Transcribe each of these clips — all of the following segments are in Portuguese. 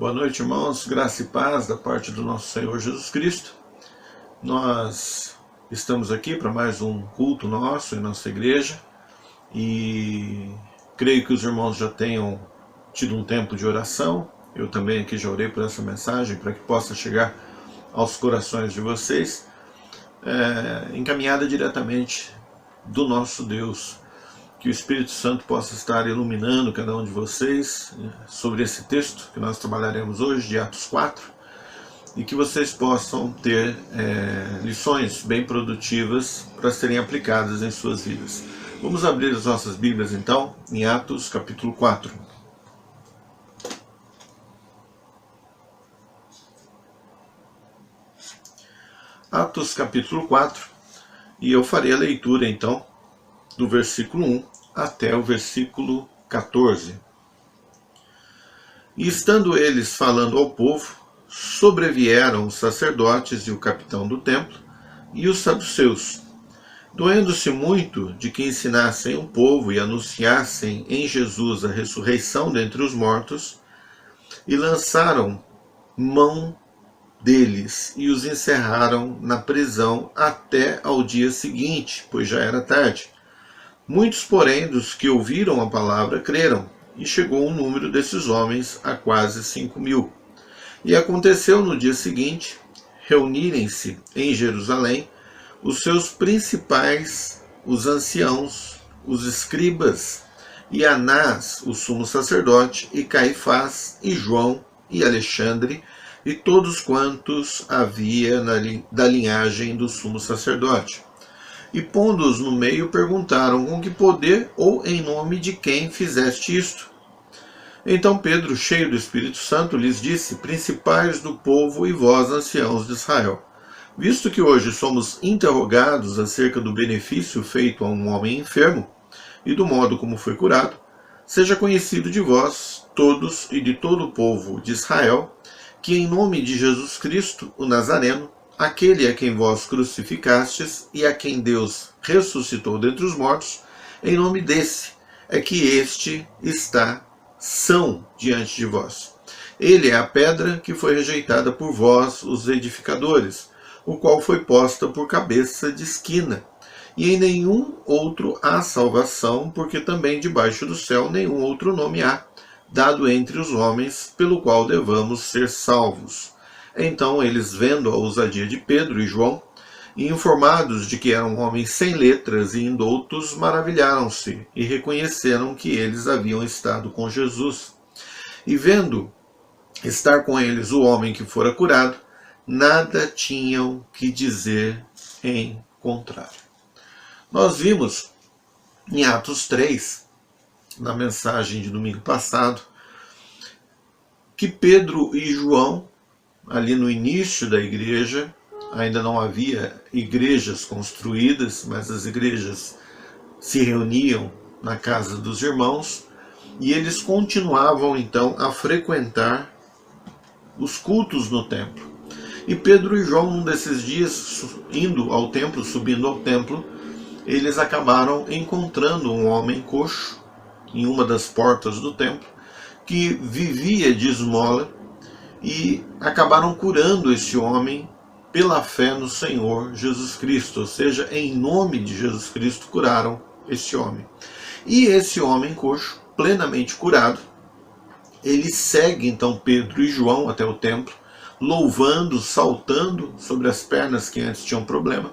Boa noite, irmãos. Graça e paz da parte do nosso Senhor Jesus Cristo. Nós estamos aqui para mais um culto nosso em nossa igreja e creio que os irmãos já tenham tido um tempo de oração. Eu também aqui já orei por essa mensagem para que possa chegar aos corações de vocês, encaminhada diretamente do nosso Deus. Que o Espírito Santo possa estar iluminando cada um de vocês sobre esse texto que nós trabalharemos hoje, de Atos 4, e que vocês possam ter lições bem produtivas para serem aplicadas em suas vidas. Vamos abrir as nossas Bíblias então, em Atos capítulo 4. Atos capítulo 4, e eu farei a leitura então do versículo 1 até o versículo 14. E estando eles falando ao povo, sobrevieram os sacerdotes e o capitão do templo e os saduceus, doendo-se muito de que ensinassem o povo e anunciassem em Jesus a ressurreição dentre os mortos, e lançaram mão deles e os encerraram na prisão até ao dia seguinte, pois já era tarde. Muitos, porém, dos que ouviram a palavra creram, e chegou o número desses homens a quase 5.000. E aconteceu no dia seguinte reunirem-se em Jerusalém os seus principais, os anciãos, os escribas, e Anás, o sumo sacerdote, e Caifás, e João, e Alexandre, e todos quantos havia da linhagem do sumo sacerdote. E pondo-os no meio, perguntaram: com que poder ou em nome de quem fizeste isto? Então Pedro, cheio do Espírito Santo, lhes disse: principais do povo e vós, anciãos de Israel, visto que hoje somos interrogados acerca do benefício feito a um homem enfermo e do modo como foi curado, seja conhecido de vós todos e de todo o povo de Israel, que em nome de Jesus Cristo, o Nazareno, aquele a quem vós crucificastes e a quem Deus ressuscitou dentre os mortos, em nome desse é que este está são diante de vós. Ele é a pedra que foi rejeitada por vós, os edificadores, o qual foi posta por cabeça de esquina. E em nenhum outro há salvação, porque também debaixo do céu nenhum outro nome há, dado entre os homens, pelo qual devamos ser salvos. Então eles, vendo a ousadia de Pedro e João, e informados de que eram homens sem letras e indoutos, maravilharam-se e reconheceram que eles haviam estado com Jesus. E vendo estar com eles o homem que fora curado, nada tinham que dizer em contrário. Nós vimos em Atos 3, na mensagem de domingo passado, que Pedro e João, ali no início da igreja, ainda não havia igrejas construídas, mas as igrejas se reuniam na casa dos irmãos, e eles continuavam então a frequentar os cultos no templo. E Pedro e João, num desses dias, indo ao templo, subindo ao templo, eles acabaram encontrando um homem coxo em uma das portas do templo, que vivia de esmola, e acabaram curando esse homem pela fé no Senhor Jesus Cristo, ou seja, em nome de Jesus Cristo curaram esse homem. E esse homem coxo, plenamente curado, ele segue então Pedro e João até o templo, louvando, saltando sobre as pernas que antes tinham problema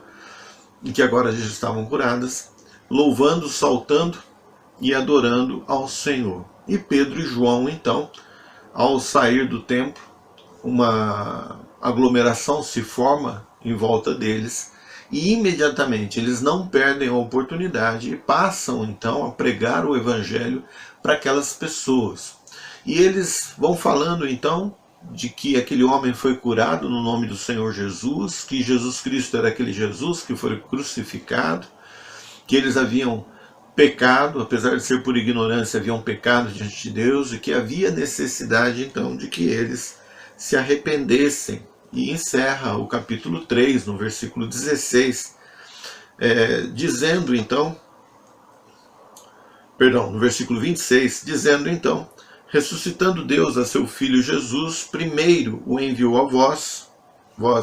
e que agora já estavam curadas, louvando, saltando e adorando ao Senhor. E Pedro e João então, ao sair do templo, uma aglomeração se forma em volta deles, e imediatamente eles não perdem a oportunidade e passam então a pregar o evangelho para aquelas pessoas. E eles vão falando então de que aquele homem foi curado no nome do Senhor Jesus, que Jesus Cristo era aquele Jesus que foi crucificado, que eles haviam pecado, apesar de ser por ignorância, haviam pecado diante de Deus, e que havia necessidade então de que eles se arrependessem. E encerra o capítulo 3, no versículo 16, dizendo então, no versículo 26, dizendo então: Ressuscitando Deus a seu Filho Jesus, primeiro o enviou a vós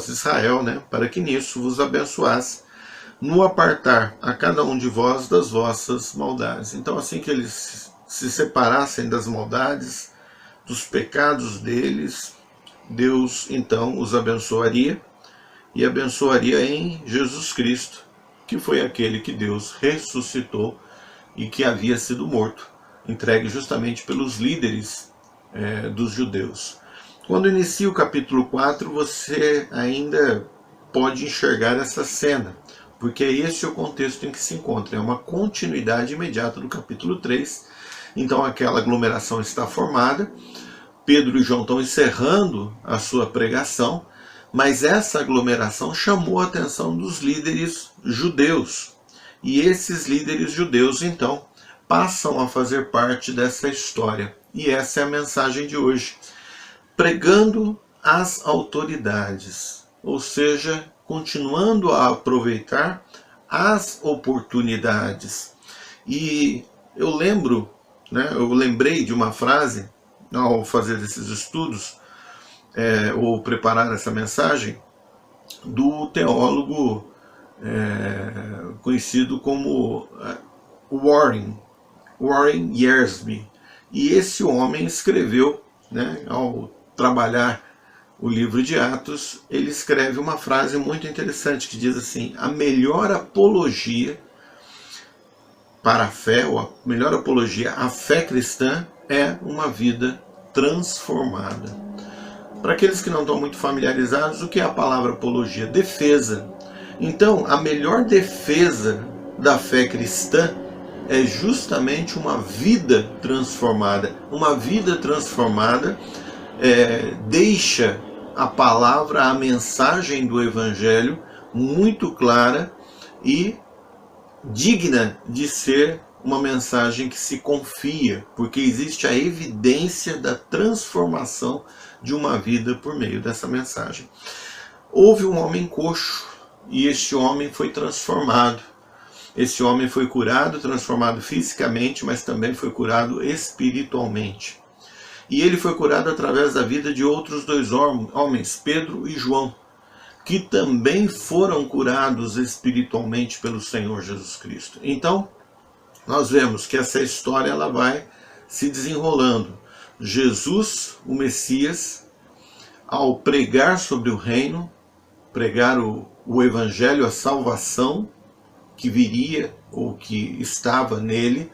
Israel, né, para que nisso vos abençoasse, no apartar a cada um de vós das vossas maldades. Então, assim que eles se separassem das maldades, dos pecados deles, Deus então os abençoaria, e abençoaria em Jesus Cristo, que foi aquele que Deus ressuscitou e que havia sido morto, entregue justamente pelos líderes dos judeus. Quando inicia o capítulo 4, você ainda pode enxergar essa cena, porque esse é o contexto em que se encontra, é uma continuidade imediata do capítulo 3. Então aquela aglomeração está formada, Pedro e João estão encerrando a sua pregação, mas essa aglomeração chamou a atenção dos líderes judeus. E esses líderes judeus, então, passam a fazer parte dessa história. E essa é a mensagem de hoje. Pregando às autoridades, ou seja, continuando a aproveitar as oportunidades. E eu lembrei de uma frase, ao fazer esses estudos, ou preparar essa mensagem, do teólogo conhecido como Warren Wiersbe. E esse homem escreveu, ao trabalhar o livro de Atos, ele escreve uma frase muito interessante que diz assim: a melhor apologia para a fé, ou a melhor apologia à fé cristã, é uma vida transformada. Para aqueles que não estão muito familiarizados, o que é a palavra apologia? Defesa. Então, a melhor defesa da fé cristã é justamente uma vida transformada. Uma vida transformada deixa a palavra, a mensagem do Evangelho muito clara e digna de ser uma mensagem que se confia, porque existe a evidência da transformação de uma vida por meio dessa mensagem. Houve um homem coxo e este homem foi transformado. Esse homem foi curado, transformado fisicamente, mas também foi curado espiritualmente. E ele foi curado através da vida de outros dois homens, Pedro e João, que também foram curados espiritualmente pelo Senhor Jesus Cristo. Então, nós vemos que essa história ela vai se desenrolando. Jesus, o Messias, ao pregar sobre o reino, pregar o Evangelho, a salvação que viria ou que estava nele,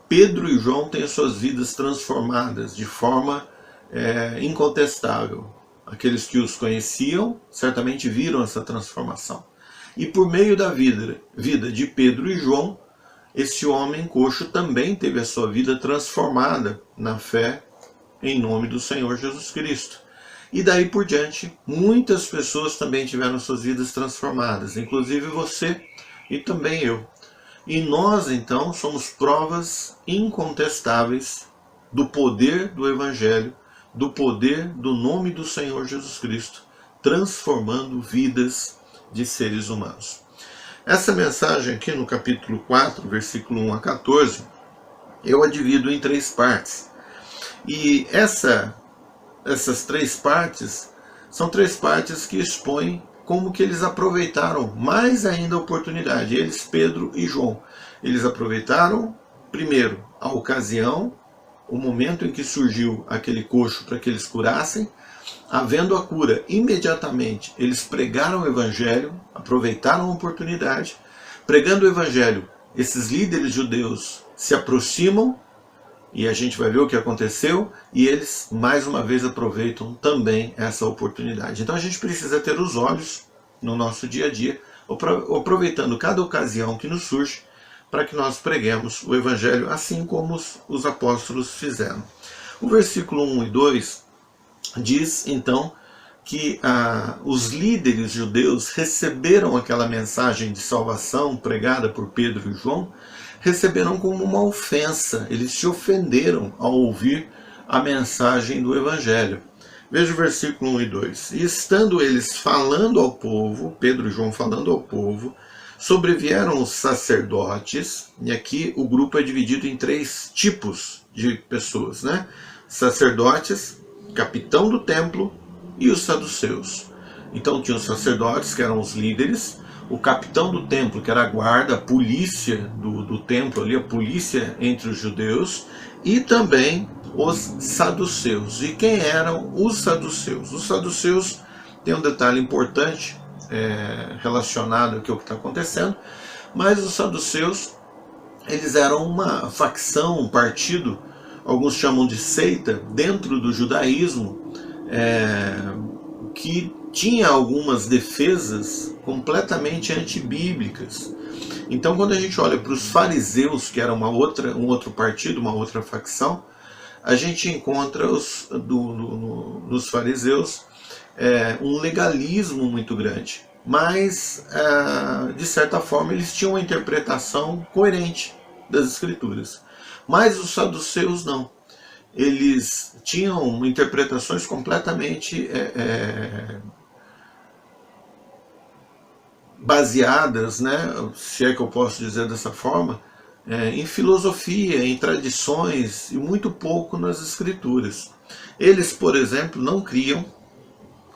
Pedro e João têm suas vidas transformadas de forma incontestável. Aqueles que os conheciam certamente viram essa transformação. E por meio da vida de Pedro e João, esse homem coxo também teve a sua vida transformada na fé em nome do Senhor Jesus Cristo. E daí por diante, muitas pessoas também tiveram suas vidas transformadas, inclusive você e também eu. E nós, então, somos provas incontestáveis do poder do Evangelho, do poder do nome do Senhor Jesus Cristo, transformando vidas de seres humanos. Essa mensagem aqui no capítulo 4, versículo 1 a 14, eu a divido em 3 partes. E essas 3 partes são 3 partes que expõem como que eles aproveitaram mais ainda a oportunidade. Eles, Pedro e João, eles aproveitaram primeiro a ocasião, o momento em que surgiu aquele coxo para que eles curassem. Havendo a cura, imediatamente eles pregaram o Evangelho, aproveitaram a oportunidade. Pregando o Evangelho, esses líderes judeus se aproximam, e a gente vai ver o que aconteceu, e eles mais uma vez aproveitam também essa oportunidade. Então a gente precisa ter os olhos no nosso dia a dia, aproveitando cada ocasião que nos surge, para que nós preguemos o Evangelho assim como os apóstolos fizeram. O versículo 1 e 2 diz então que os líderes judeus receberam aquela mensagem de salvação pregada por Pedro e João, receberam como uma ofensa. Eles se ofenderam ao ouvir a mensagem do Evangelho. Veja o versículo 1 e 2. E estando eles falando ao povo, Pedro e João falando ao povo, sobrevieram os sacerdotes, e aqui o grupo é dividido em 3 tipos de pessoas, sacerdotes, capitão do templo e os saduceus. Então tinha os sacerdotes, que eram os líderes, o capitão do templo, que era a guarda, a polícia do templo ali, a polícia entre os judeus, e também os saduceus. E quem eram os saduceus? Os saduceus tem um detalhe importante relacionado aqui ao que está acontecendo, mas os saduceus, eles eram uma facção, um partido, alguns chamam de seita, dentro do judaísmo, que tinha algumas defesas completamente antibíblicas. Então, quando a gente olha para os fariseus, que era um outro partido, uma outra facção, a gente encontra nos fariseus um legalismo muito grande. Mas, de certa forma, eles tinham uma interpretação coerente das Escrituras. Mas os saduceus não. Eles tinham interpretações completamente baseadas, né, se é que eu posso dizer dessa forma, em filosofia, em tradições e muito pouco nas Escrituras. Eles, por exemplo, não criam,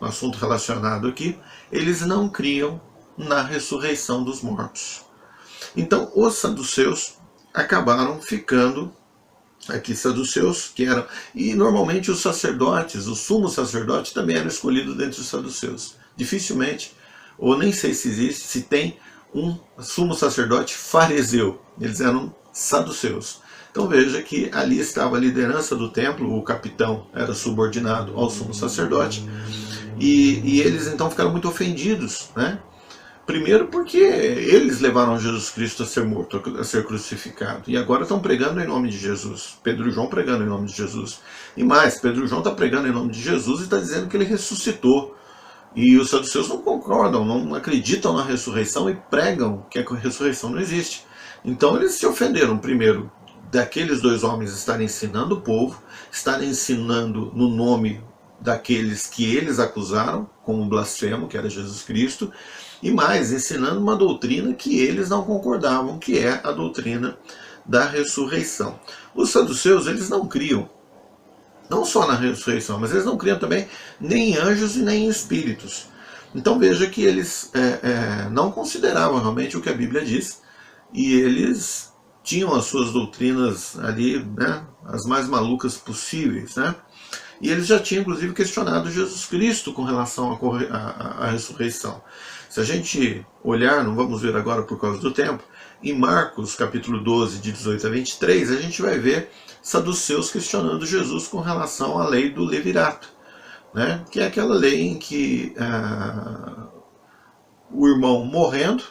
um assunto relacionado aqui, eles não criam na ressurreição dos mortos. Então, os saduceus acabaram ficando aqui, saduceus, que eram, e normalmente os sacerdotes, o sumo sacerdote também era escolhido dentre os saduceus. Dificilmente, ou nem sei se existe, se tem um sumo sacerdote fariseu. Eles eram saduceus. Então veja que ali estava a liderança do templo, o capitão era subordinado ao sumo sacerdote, e eles então ficaram muito ofendidos, né? Primeiro porque eles levaram Jesus Cristo a ser morto, a ser crucificado. E agora estão pregando em nome de Jesus. Pedro e João pregando em nome de Jesus. E mais, Pedro e João estão pregando em nome de Jesus e está dizendo que ele ressuscitou. E os saduceus não concordam, não acreditam na ressurreição e pregam que a ressurreição não existe. Então eles se ofenderam, primeiro, daqueles dois homens estarem ensinando o povo, estarem ensinando no nome daqueles que eles acusaram como blasfemo, que era Jesus Cristo, e mais, ensinando uma doutrina que eles não concordavam, que é a doutrina da ressurreição. Os saduceus, eles não criam, não só na ressurreição, mas eles não criam também nem em anjos e nem em espíritos. Então veja que eles não consideravam realmente o que a Bíblia diz, e eles tinham as suas doutrinas ali, né, as mais malucas possíveis, né? E eles já tinham, inclusive, questionado Jesus Cristo com relação à ressurreição. Se a gente olhar, não vamos ver agora por causa do tempo, em Marcos, capítulo 12, de 18 a 23, a gente vai ver saduceus questionando Jesus com relação à lei do levirato, né? Que é aquela lei em que o irmão morrendo,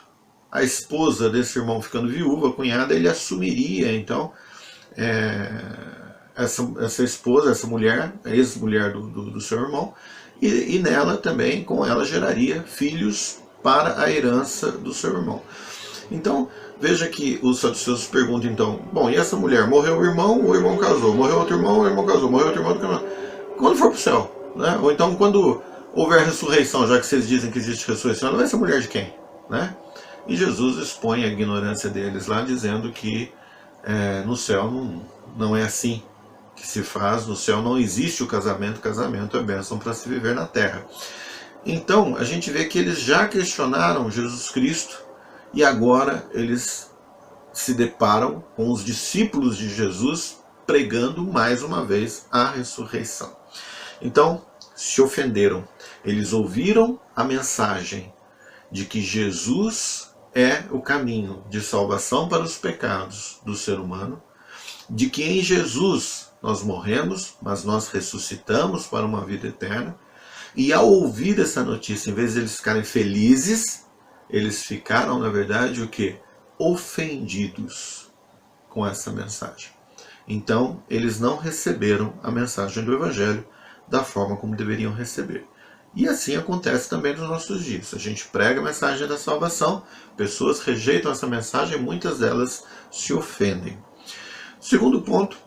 a esposa desse irmão ficando viúva, a cunhada, ele assumiria, então, essa esposa, essa mulher, a ex-mulher do seu irmão, e nela também, com ela, geraria filhos para a herança do seu irmão. Então, veja que os saduceus perguntam, então, bom, e essa mulher? Morreu o irmão casou. Morreu outro irmão, o irmão casou. Morreu outro irmão, quando for para o céu? Né? Ou então, quando houver ressurreição, já que vocês dizem que existe ressurreição, ela vai ser mulher de quem? Né? E Jesus expõe a ignorância deles lá, dizendo que no céu não é assim que se faz, no céu não existe o casamento é bênção para se viver na terra. Então, a gente vê que eles já questionaram Jesus Cristo e agora eles se deparam com os discípulos de Jesus pregando mais uma vez a ressurreição. Então, se ofenderam. Eles ouviram a mensagem de que Jesus é o caminho de salvação para os pecados do ser humano, de que em Jesus nós morremos, mas nós ressuscitamos para uma vida eterna. E ao ouvir essa notícia, em vez de eles ficarem felizes, eles ficaram, na verdade, o quê? Ofendidos com essa mensagem. Então, eles não receberam a mensagem do Evangelho da forma como deveriam receber. E assim acontece também nos nossos dias. A gente prega a mensagem da salvação, pessoas rejeitam essa mensagem e muitas delas se ofendem. Segundo ponto,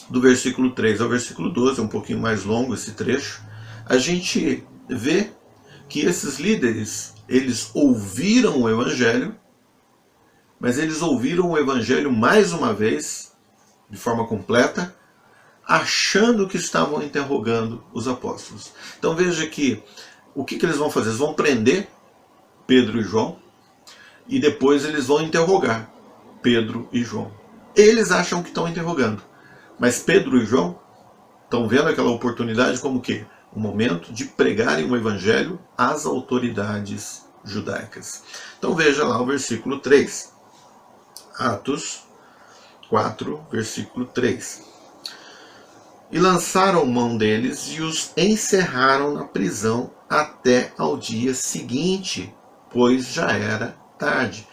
do versículo 3 ao versículo 12, é um pouquinho mais longo esse trecho, a gente vê que esses líderes, eles ouviram o Evangelho, mas eles ouviram o Evangelho mais uma vez, de forma completa, achando que estavam interrogando os apóstolos. Então veja que o que eles vão fazer? Eles vão prender Pedro e João e depois eles vão interrogar Pedro e João. Eles acham que estão interrogando, mas Pedro e João estão vendo aquela oportunidade como que? O momento de pregarem o evangelho às autoridades judaicas. Então veja lá o versículo 3. Atos 4, versículo 3. E lançaram mão deles e os encerraram na prisão até ao dia seguinte, pois já era tarde.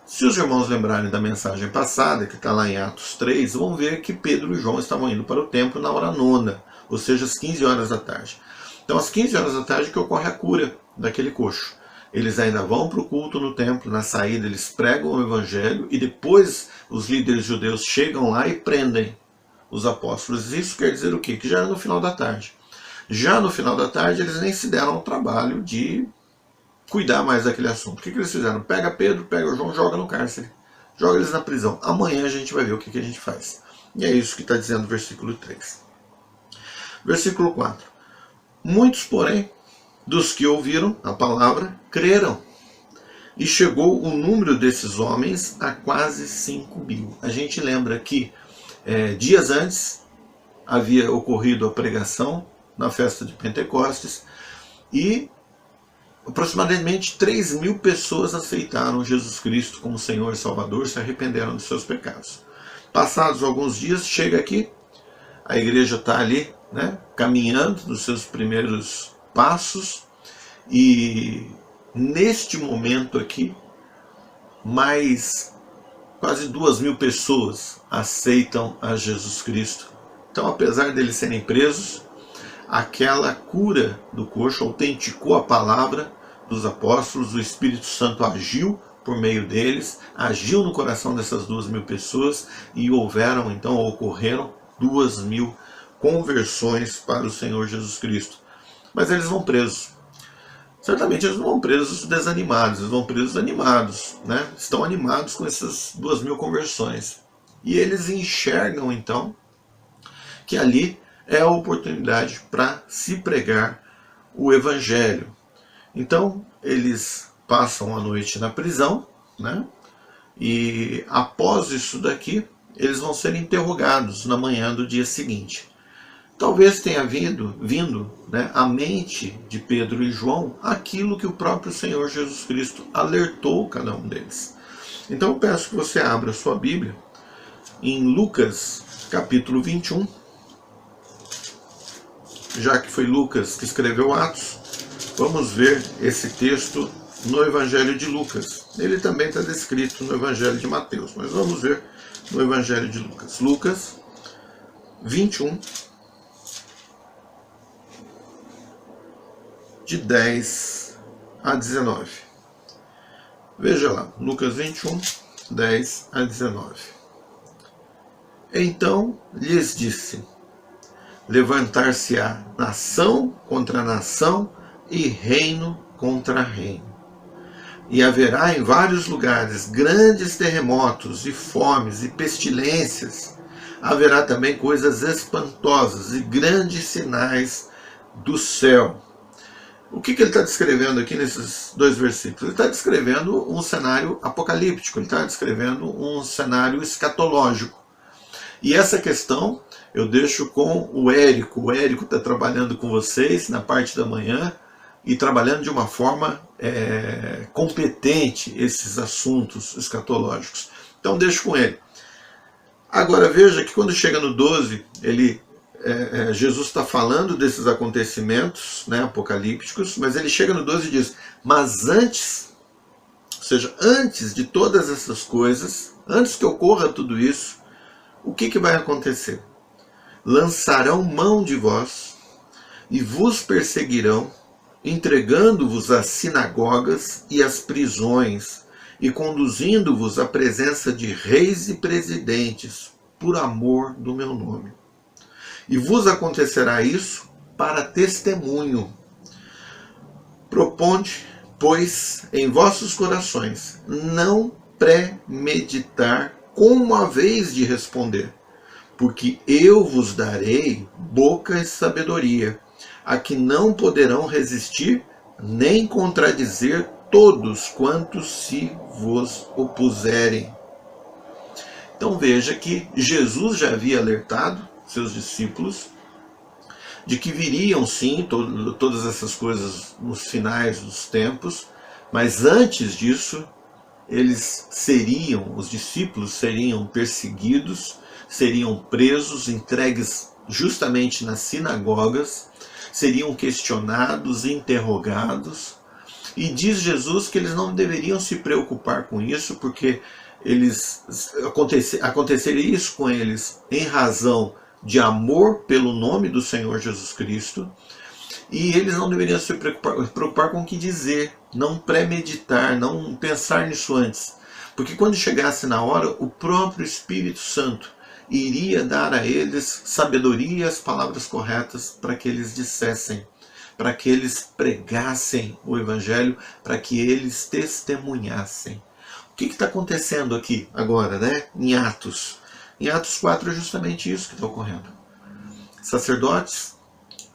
Se os irmãos lembrarem da mensagem passada, que está lá em Atos 3, vão ver que Pedro e João estavam indo para o templo na hora nona, ou seja, às 15 horas da tarde. Então, às 15 horas da tarde que ocorre a cura daquele coxo. Eles ainda vão para o culto no templo, na saída eles pregam o evangelho e depois os líderes judeus chegam lá e prendem os apóstolos. Isso quer dizer o quê? Que já era no final da tarde. Já no final da tarde eles nem se deram ao trabalho de cuidar mais daquele assunto. O que eles fizeram? Pega Pedro, pega o João, joga no cárcere. Joga eles na prisão. Amanhã a gente vai ver o que a gente faz. E é isso que está dizendo o versículo 3. Versículo 4. Muitos, porém, dos que ouviram a palavra, creram. E chegou o número desses homens a quase 5.000. A gente lembra que dias antes havia ocorrido a pregação na festa de Pentecostes e aproximadamente 3.000 pessoas aceitaram Jesus Cristo como Senhor e Salvador, se arrependeram dos seus pecados. Passados alguns dias, chega aqui, a igreja está ali, caminhando nos seus primeiros passos, e neste momento aqui, mais quase 2.000 pessoas aceitam a Jesus Cristo. Então, apesar deles serem presos, aquela cura do coxo autenticou a palavra dos apóstolos, o Espírito Santo agiu por meio deles, agiu no coração dessas 2.000 pessoas e ocorreram 2.000 conversões para o Senhor Jesus Cristo. Mas eles vão presos. Certamente eles não vão presos desanimados, eles vão presos animados, Estão animados com essas 2.000 conversões. E eles enxergam então que ali é a oportunidade para se pregar o evangelho. Então eles passam a noite na prisão, e após isso daqui, eles vão ser interrogados na manhã do dia seguinte. Talvez tenha vindo à mente de Pedro e João aquilo que o próprio Senhor Jesus Cristo alertou cada um deles. Então eu peço que você abra a sua Bíblia em Lucas capítulo 21, já que foi Lucas que escreveu Atos, vamos ver esse texto no Evangelho de Lucas. Ele também está descrito no Evangelho de Mateus, mas vamos ver no Evangelho de Lucas. Lucas 21, de 10 a 19. Veja lá, Lucas 21, 10 a 19. Então lhes disse: levantar-se-á nação contra nação e reino contra reino. E haverá em vários lugares grandes terremotos e fomes e pestilências. Haverá também coisas espantosas e grandes sinais do céu. O que ele está descrevendo aqui nesses dois versículos? Ele está descrevendo um cenário apocalíptico, ele está descrevendo um cenário escatológico. E essa questão eu deixo com o Érico. O Érico está trabalhando com vocês na parte da manhã e trabalhando de uma forma competente esses assuntos escatológicos. Então deixo com ele. Agora veja que quando chega no 12, Jesus está falando desses acontecimentos apocalípticos, mas ele chega no 12 e diz: mas antes, ou seja, antes de todas essas coisas, antes que ocorra tudo isso, o que vai acontecer? Lançarão mão de vós e vos perseguirão, entregando-vos às sinagogas e às prisões, e conduzindo-vos à presença de reis e presidentes, por amor do meu nome. E vos acontecerá isso para testemunho. Proponde, pois, em vossos corações, não premeditar como haveis de responder, porque eu vos darei boca e sabedoria, a que não poderão resistir nem contradizer todos quantos se vos opuserem. Então veja que Jesus já havia alertado seus discípulos de que viriam sim todas essas coisas nos finais dos tempos, mas antes disso os discípulos seriam perseguidos, seriam presos, entregues justamente nas sinagogas, seriam questionados, interrogados, e diz Jesus que eles não deveriam se preocupar com isso, porque aconteceria isso com eles em razão de amor pelo nome do Senhor Jesus Cristo, e eles não deveriam se preocupar com o que dizer, não premeditar, não pensar nisso antes. Porque quando chegasse na hora, o próprio Espírito Santo iria dar a eles sabedoria e as palavras corretas para que eles dissessem, para que eles pregassem o Evangelho, para que eles testemunhassem. O que está acontecendo aqui agora, né? Em Atos? Em Atos 4 é justamente isso que está ocorrendo. Sacerdotes,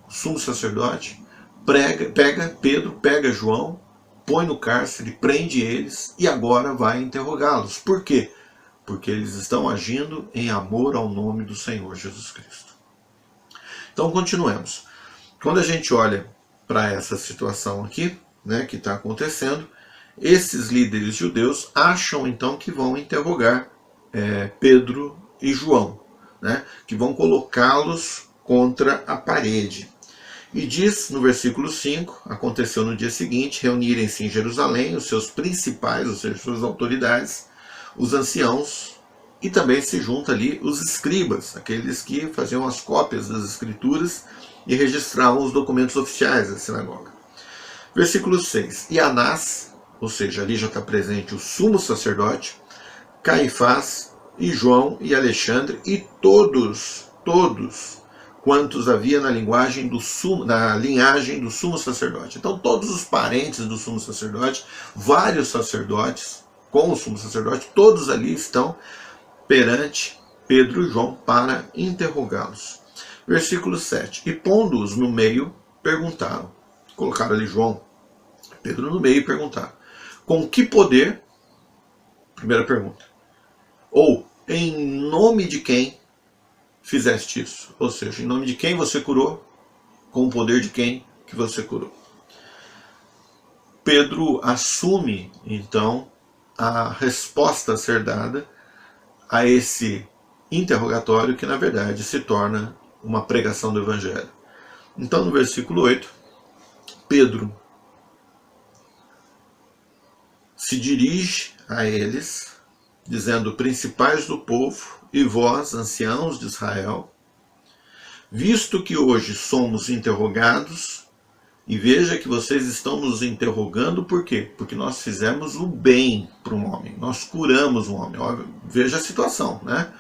o sumo sacerdote, pega João, põe no cárcere, prende eles e agora vai interrogá-los. Por quê? Porque eles estão agindo em amor ao nome do Senhor Jesus Cristo. Então continuemos. Quando a gente olha para essa situação aqui, né, que está acontecendo, esses líderes judeus acham então que vão interrogar Pedro e João, né, que vão colocá-los contra a parede. E diz no versículo 5, aconteceu no dia seguinte, reunirem-se em Jerusalém os seus principais, ou seja, suas autoridades, os anciãos, e também se junta ali os escribas, aqueles que faziam as cópias das escrituras e registravam os documentos oficiais da sinagoga. Versículo 6, e Anás, ou seja, ali já está presente o sumo sacerdote, Caifás e João e Alexandre e todos quantos havia na linhagem do sumo sacerdote. Então todos os parentes do sumo sacerdote, vários sacerdotes com o sumo sacerdote, todos ali estão perante Pedro e João para interrogá-los. Versículo 7. E pondo-os no meio, perguntaram. Colocaram ali Pedro no meio e perguntaram. Com que poder? Primeira pergunta. Ou em nome de quem fizeste isso? Ou seja, em nome de quem você curou? Com o poder de quem que você curou? Pedro assume, então, a resposta a ser dada a esse interrogatório que, na verdade, se torna uma pregação do Evangelho. Então, no versículo 8, Pedro se dirige a eles, dizendo: principais do povo e vós, anciãos de Israel, visto que hoje somos interrogados, e veja que vocês estão nos interrogando, por quê? Porque nós fizemos o bem para um homem, nós curamos um homem. Veja a situação, né?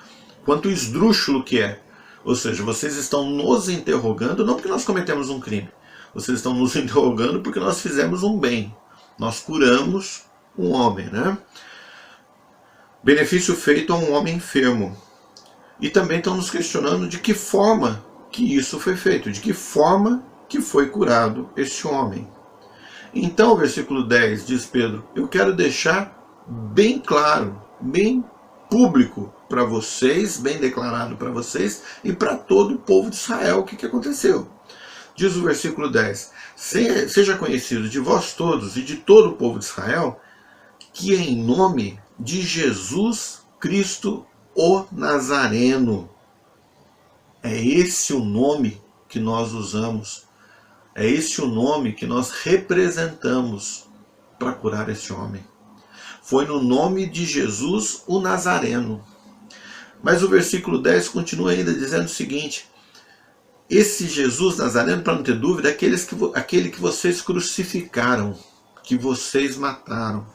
Quanto esdrúxulo que é. Ou seja, vocês estão nos interrogando não porque nós cometemos um crime, vocês estão nos interrogando porque nós fizemos um bem, nós curamos um homem, né? Benefício feito a um homem enfermo. E também estão nos questionando de que forma que isso foi feito, de que forma que foi curado este homem. Então, versículo 10 diz Pedro: eu quero deixar bem claro, bem público para vocês, bem declarado para vocês e para todo o povo de Israel o que aconteceu. Diz o versículo 10: seja conhecido de vós todos e de todo o povo de Israel que em nome de Jesus Cristo o Nazareno, é esse o nome que nós usamos, é esse o nome que nós representamos para curar esse homem. Foi no nome de Jesus o Nazareno. Mas o versículo 10 continua ainda dizendo o seguinte: esse Jesus Nazareno, para não ter dúvida, é aquele que vocês crucificaram, que vocês mataram,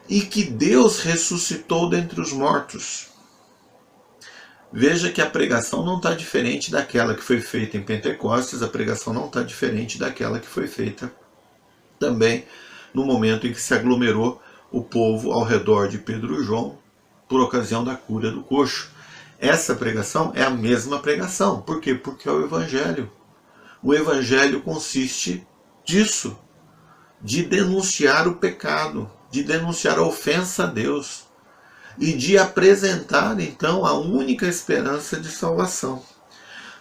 e que Deus ressuscitou dentre os mortos. Veja que a pregação não está diferente daquela que foi feita em Pentecostes, a pregação não está diferente daquela que foi feita também no momento em que se aglomerou o povo ao redor de Pedro e João por ocasião da cura do coxo. Essa pregação é a mesma pregação. Por quê? Porque é o Evangelho. O Evangelho consiste disso, de denunciar o pecado, de denunciar a ofensa a Deus e de apresentar, então, a única esperança de salvação.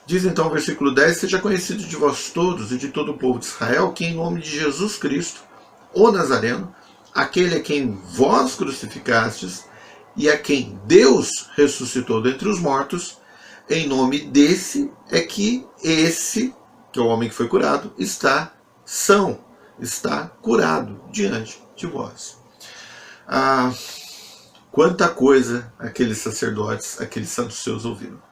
Diz então o versículo 10, seja conhecido de vós todos e de todo o povo de Israel que em nome de Jesus Cristo, o Nazareno, aquele a quem vós crucificastes e a quem Deus ressuscitou dentre os mortos, em nome desse é que esse, que é o homem que foi curado, está são, está curado diante de vós. Quanta coisa aqueles sacerdotes, aqueles saduceus ouviram.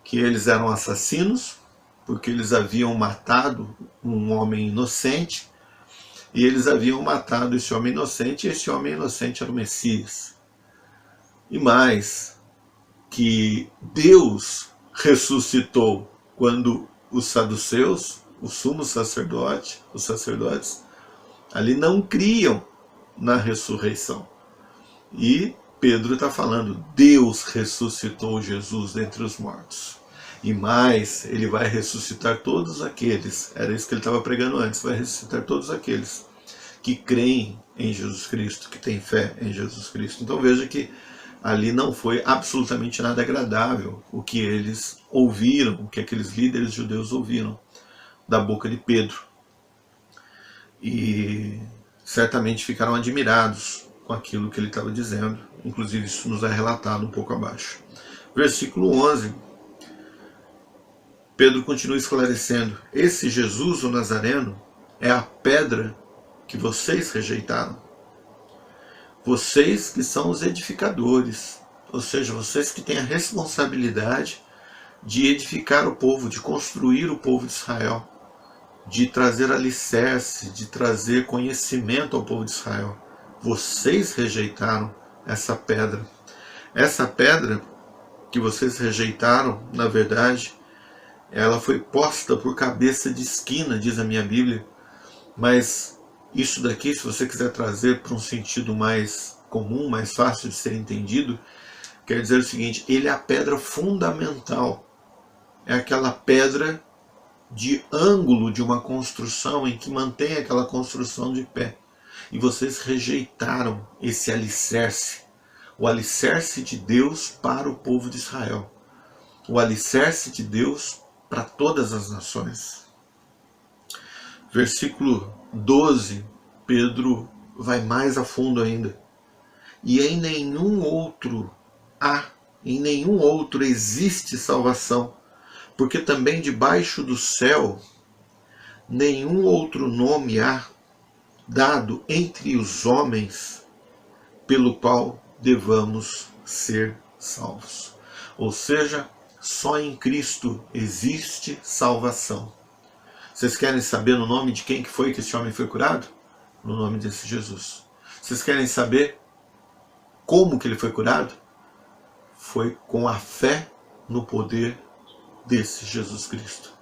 Que eles eram assassinos, porque eles haviam matado um homem inocente, e eles haviam matado esse homem inocente, e esse homem inocente era o Messias. E mais, que Deus ressuscitou quando os saduceus, o sumo sacerdote, os sacerdotes, ali não criam na ressurreição. E Pedro está falando, Deus ressuscitou Jesus dentre os mortos. E mais, ele vai ressuscitar todos aqueles, era isso que ele estava pregando antes, vai ressuscitar todos aqueles que creem em Jesus Cristo, que têm fé em Jesus Cristo. Então veja que ali não foi absolutamente nada agradável o que eles ouviram, o que aqueles líderes judeus ouviram da boca de Pedro. E certamente ficaram admirados com aquilo que ele estava dizendo. Inclusive isso nos é relatado um pouco abaixo. Versículo 11. Pedro continua esclarecendo. Esse Jesus, o Nazareno, é a pedra que vocês rejeitaram. Vocês que são os edificadores. Ou seja, vocês que têm a responsabilidade de edificar o povo, de construir o povo de Israel, de trazer alicerce, de trazer conhecimento ao povo de Israel. Vocês rejeitaram essa pedra. Essa pedra que vocês rejeitaram, na verdade, ela foi posta por cabeça de esquina, diz a minha Bíblia. Mas isso daqui, se você quiser trazer para um sentido mais comum, mais fácil de ser entendido, quer dizer o seguinte, ele é a pedra fundamental. É aquela pedra de ângulo de uma construção em que mantém aquela construção de pé. E vocês rejeitaram esse alicerce, o alicerce de Deus para o povo de Israel, o alicerce de Deus para todas as nações. Versículo 12, Pedro vai mais a fundo ainda. E em nenhum outro existe salvação, porque também debaixo do céu nenhum outro nome há dado entre os homens pelo qual devamos ser salvos. Ou seja, só em Cristo existe salvação. Vocês querem saber no nome de quem que foi que esse homem foi curado? No nome desse Jesus. Vocês querem saber como que ele foi curado? Foi com a fé no poder desse Jesus Cristo.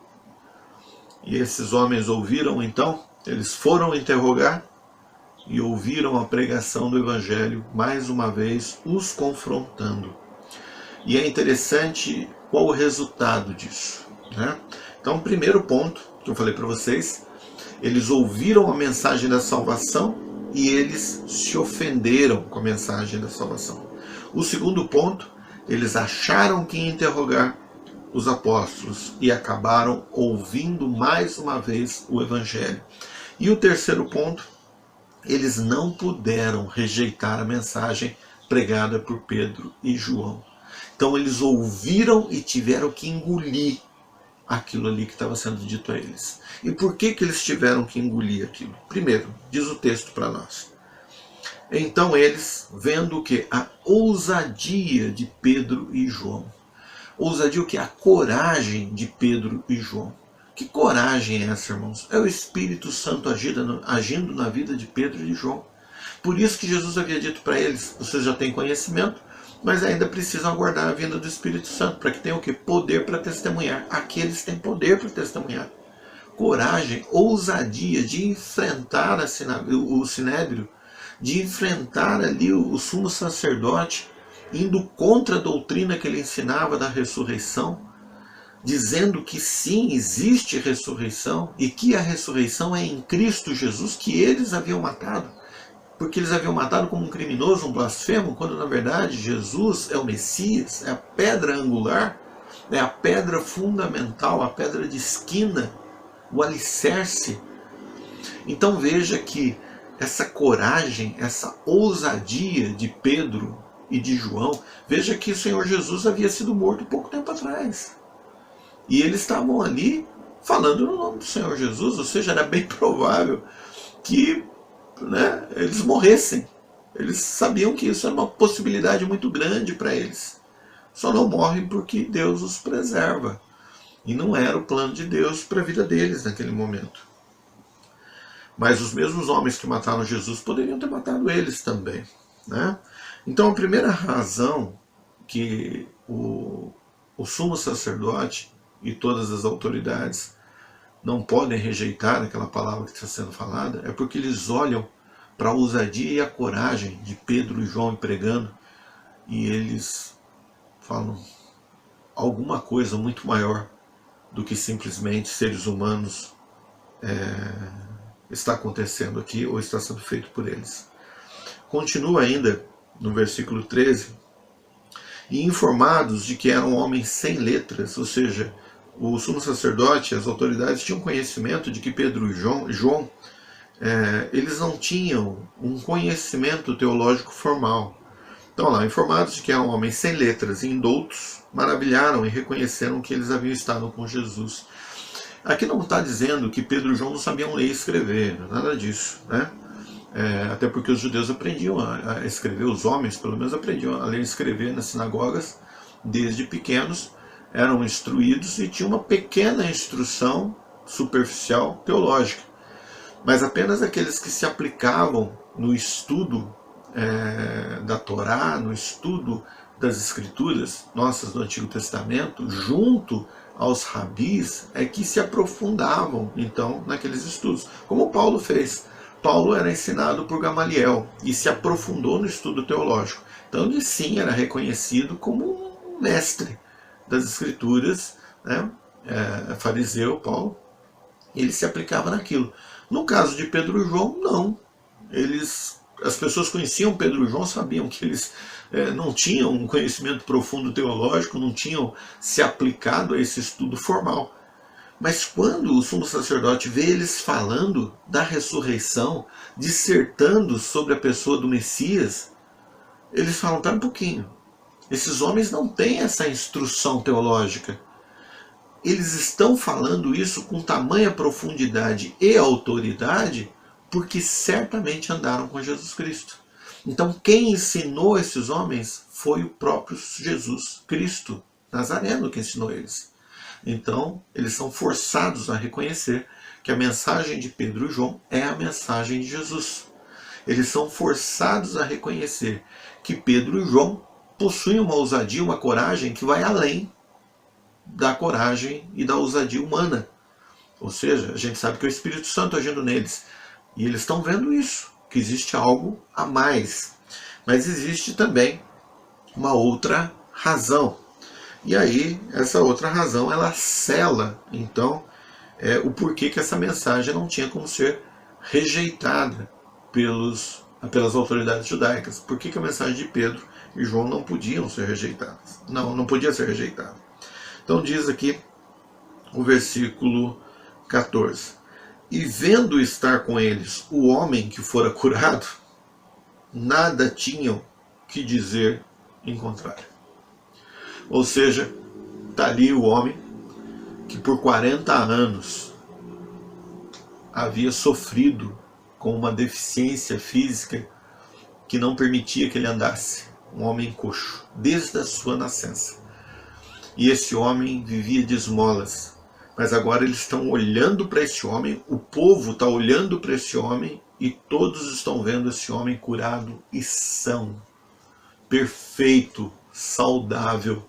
E esses homens ouviram então, eles foram interrogar e ouviram a pregação do Evangelho, mais uma vez os confrontando. E é interessante qual o resultado disso, né? Então, o primeiro ponto que eu falei para vocês, eles ouviram a mensagem da salvação e eles se ofenderam com a mensagem da salvação. O segundo ponto, eles acharam que interrogar os apóstolos e acabaram ouvindo mais uma vez o Evangelho. E o terceiro ponto, eles não puderam rejeitar a mensagem pregada por Pedro e João. Então eles ouviram e tiveram que engolir aquilo ali que estava sendo dito a eles. E por que eles tiveram que engolir aquilo? Primeiro, diz o texto para nós. Então eles, vendo o que? A ousadia de Pedro e João. Ousadia o que? A coragem de Pedro e João. Que coragem é essa, irmãos? É o Espírito Santo agindo na vida de Pedro e João. Por isso que Jesus havia dito para eles, vocês já têm conhecimento, mas ainda precisam aguardar a vinda do Espírito Santo, para que tenham o quê? Poder para testemunhar. Aqui eles têm poder para testemunhar. Coragem, ousadia de enfrentar o Sinédrio, de enfrentar ali o sumo sacerdote indo contra a doutrina que ele ensinava da ressurreição, dizendo que sim, existe ressurreição e que a ressurreição é em Cristo Jesus, que eles haviam matado, porque eles haviam matado como um criminoso, um blasfemo, quando na verdade Jesus é o Messias, é a pedra angular, é a pedra fundamental, a pedra de esquina, o alicerce. Então veja que essa coragem, essa ousadia de Pedro e de João, veja que o Senhor Jesus havia sido morto pouco tempo atrás. E eles estavam ali falando no nome do Senhor Jesus, ou seja, era bem provável que, né, eles morressem. Eles sabiam que isso era uma possibilidade muito grande para eles. Só não morrem porque Deus os preserva. E não era o plano de Deus para a vida deles naquele momento. Mas os mesmos homens que mataram Jesus poderiam ter matado eles também, né? Então a primeira razão que o sumo sacerdote e todas as autoridades não podem rejeitar aquela palavra que está sendo falada é porque eles olham para a ousadia e a coragem de Pedro e João pregando e eles falam alguma coisa muito maior do que simplesmente seres humanos está acontecendo aqui ou está sendo feito por eles. Continua ainda no versículo 13, e informados de que eram homens sem letras, ou seja, o sumo sacerdote e as autoridades tinham conhecimento de que Pedro e João eles não tinham um conhecimento teológico formal. Então lá, informados de que eram homens sem letras e indoutos, maravilharam e reconheceram que eles haviam estado com Jesus. Aqui não está dizendo que Pedro e João não sabiam ler e escrever, nada disso, né? Até porque os judeus aprendiam a escrever, os homens pelo menos aprendiam a ler e escrever nas sinagogas desde pequenos, eram instruídos e tinham uma pequena instrução superficial teológica. Mas apenas aqueles que se aplicavam no estudo da Torá, no estudo das Escrituras nossas do Antigo Testamento, junto aos rabis, é que se aprofundavam então naqueles estudos, como Paulo fez. Paulo era ensinado por Gamaliel e se aprofundou no estudo teológico. Então ele sim era reconhecido como um mestre das Escrituras, né? Fariseu, Paulo, ele se aplicava naquilo. No caso de Pedro e João, não. As pessoas conheciam Pedro e João, sabiam que eles não tinham um conhecimento profundo teológico, não tinham se aplicado a esse estudo formal. Mas quando o sumo sacerdote vê eles falando da ressurreição, dissertando sobre a pessoa do Messias, eles falam, pera um pouquinho, esses homens não têm essa instrução teológica. Eles estão falando isso com tamanha profundidade e autoridade porque certamente andaram com Jesus Cristo. Então quem ensinou esses homens foi o próprio Jesus Cristo, Nazareno, que ensinou eles. Então, eles são forçados a reconhecer que a mensagem de Pedro e João é a mensagem de Jesus. Eles são forçados a reconhecer que Pedro e João possuem uma ousadia, uma coragem que vai além da coragem e da ousadia humana. Ou seja, a gente sabe que é o Espírito Santo agindo neles. E eles estão vendo isso, que existe algo a mais. Mas existe também uma outra razão. E aí, essa outra razão, ela sela, então, o porquê que essa mensagem não tinha como ser rejeitada pelas autoridades judaicas. Por que a mensagem de Pedro e João não podiam ser rejeitadas? Não podia ser rejeitada. Então diz aqui o versículo 14. E vendo estar com eles o homem que fora curado, nada tinham que dizer em contrário. Ou seja, está ali o homem que por 40 anos havia sofrido com uma deficiência física que não permitia que ele andasse. Um homem coxo, desde a sua nascença. E esse homem vivia de esmolas. Mas agora eles estão olhando para esse homem, o povo está olhando para esse homem e todos estão vendo esse homem curado e são, perfeito, saudável,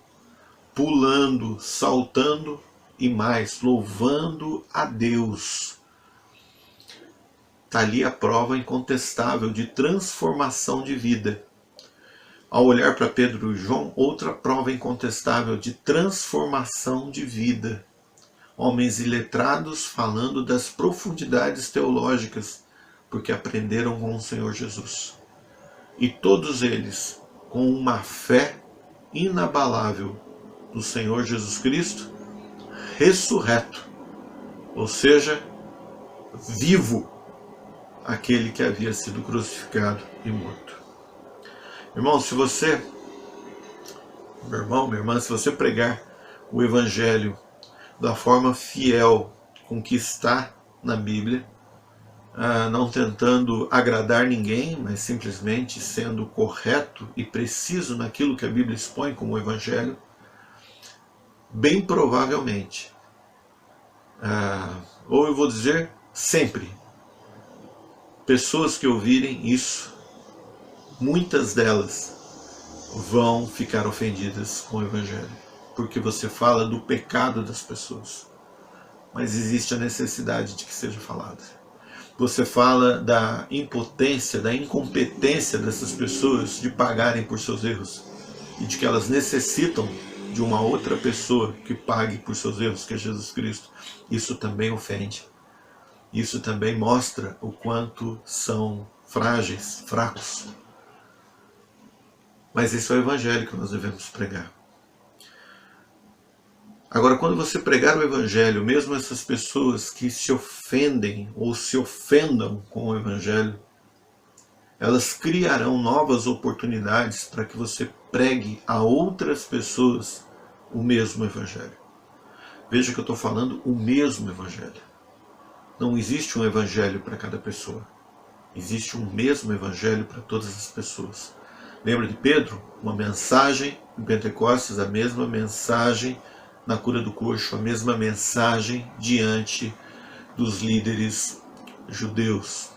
pulando, saltando e mais, louvando a Deus. Está ali a prova incontestável de transformação de vida. ao olhar para Pedro e João, outra prova incontestável de transformação de vida. Homens iletrados falando das profundidades teológicas, porque aprenderam com o Senhor Jesus. E todos eles com uma fé inabalável no Senhor Jesus Cristo, ressurreto, ou seja, vivo, aquele que havia sido crucificado e morto. Irmão, se você, meu irmão, minha irmã, se você pregar o Evangelho da forma fiel com que está na Bíblia, não tentando agradar ninguém, mas simplesmente sendo correto e preciso naquilo que a Bíblia expõe como Evangelho, bem provavelmente, ou eu vou dizer sempre, pessoas que ouvirem isso, muitas delas vão ficar ofendidas com o Evangelho, porque você fala do pecado das pessoas, mas existe a necessidade de que seja falado. Você fala da impotência, da incompetência dessas pessoas de pagarem por seus erros e de que elas necessitam de uma outra pessoa que pague por seus erros, que é Jesus Cristo. Isso também ofende. Isso também mostra o quanto são frágeis, fracos. Mas esse é o Evangelho que nós devemos pregar. Agora, quando você pregar o Evangelho, mesmo essas pessoas que se ofendem ou se ofendam com o Evangelho, elas criarão novas oportunidades para que você pregue a outras pessoas o mesmo Evangelho. Veja que eu estou falando o mesmo Evangelho. Não existe um Evangelho para cada pessoa. Existe um mesmo Evangelho para todas as pessoas. Lembra de Pedro? Uma mensagem em Pentecostes, a mesma mensagem na cura do coxo, a mesma mensagem diante dos líderes judeus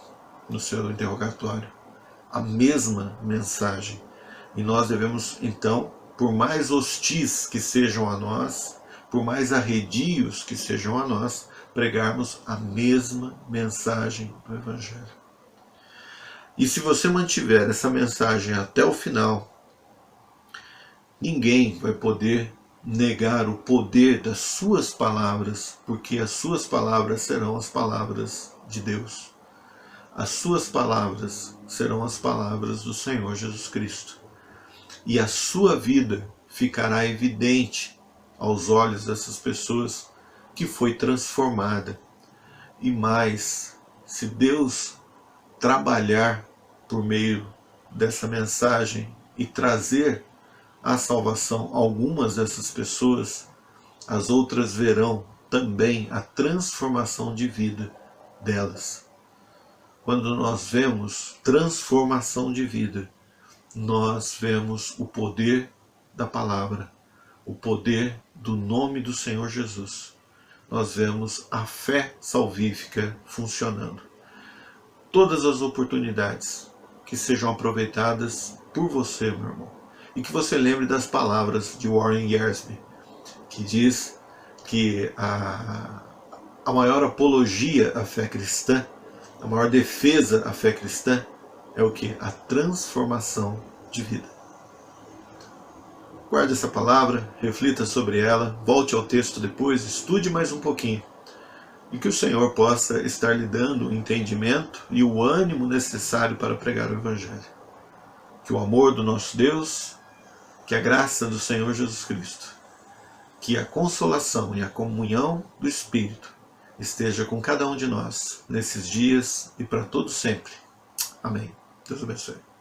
no seu interrogatório. A mesma mensagem. E nós devemos, então, por mais hostis que sejam a nós, por mais arredios que sejam a nós, pregarmos a mesma mensagem do Evangelho. E se você mantiver essa mensagem até o final, ninguém vai poder negar o poder das suas palavras, porque as suas palavras serão as palavras de Deus. As suas palavras serão as palavras do Senhor Jesus Cristo. E a sua vida ficará evidente aos olhos dessas pessoas que foi transformada. E mais, se Deus trabalhar por meio dessa mensagem e trazer a salvação a algumas dessas pessoas, as outras verão também a transformação de vida delas. Quando nós vemos transformação de vida, nós vemos o poder da palavra, o poder do nome do Senhor Jesus. Nós vemos a fé salvífica funcionando. Todas as oportunidades que sejam aproveitadas por você, meu irmão. E que você lembre das palavras de Warren Wiersbe, que diz que a maior apologia à fé cristã, a maior defesa à fé cristã é o que? A transformação de vida. Guarde essa palavra, reflita sobre ela, volte ao texto depois, estude mais um pouquinho. E que o Senhor possa estar lhe dando o entendimento e o ânimo necessário para pregar o Evangelho. Que o amor do nosso Deus, que a graça do Senhor Jesus Cristo, que a consolação e a comunhão do Espírito esteja com cada um de nós nesses dias e para todos sempre. Amém. Deus abençoe.